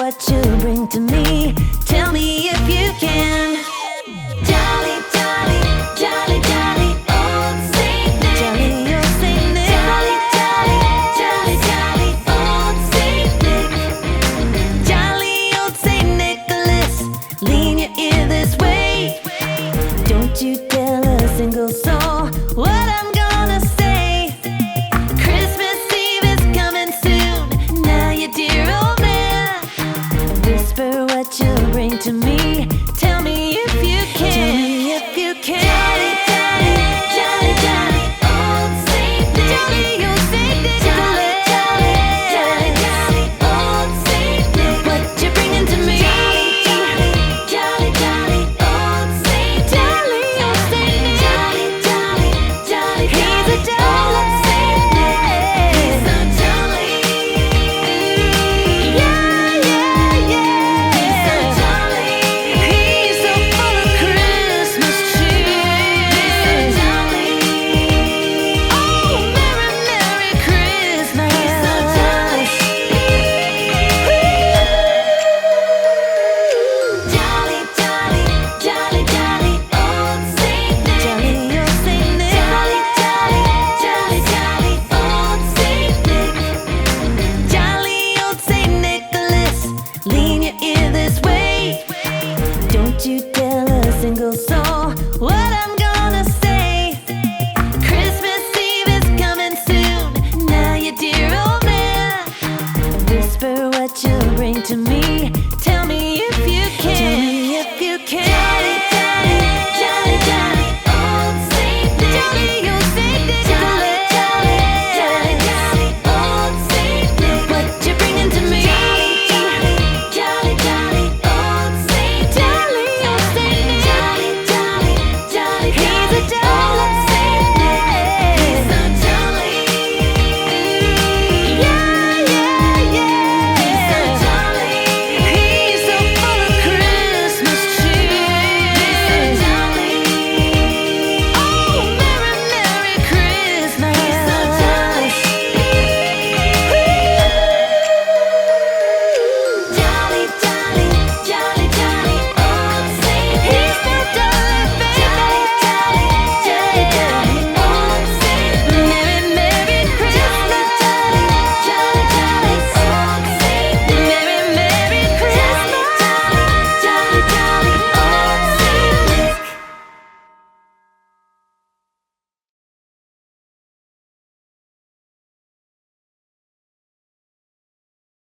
what you bring to me. Tell me if you can. Jolly, jolly, jolly, jolly, old Saint Nick. Jolly, old Saint Nick. Jolly, jolly, jolly, jolly, old Saint Nick. Jolly old Saint Nicholas, lean your ear this way. Don't you tell a single soul what I'm gonna say. Christmas Eve is coming soon. Now you dear old man, whisper what you'll bring to me. Tell me if you can. Tell me if you can. Jolly, jolly, jolly, jolly, old Saint Nick. Jolly old Saint Nicholas. Jolly, jolly, jolly, old Saint Nick. What you bringing to me? Jolly, jolly, jolly, old Saint Nick. Jolly old Saint Nick. Jolly, jolly, jolly, he's a jolly Saint Nick. He's so jolly. Yeah, yeah, yeah. He's so jolly. He's so full of Christmas cheer. He's so jolly. Oh, Merry, Merry Christmas. He's so jolly. Jolly, jolly, jolly, jolly, old Saint Nick. Jolly old Saint Nick. Jolly, jolly, jolly, jolly, old Saint Nick. Jolly old Saint Nicholas, lean your ear this way. Don't you tell a single soul what I'm gonna say. Christmas Eve is coming soon. Now you dear old man, whisper what you'll bring to me. Tell me if you can. Tell me if you can.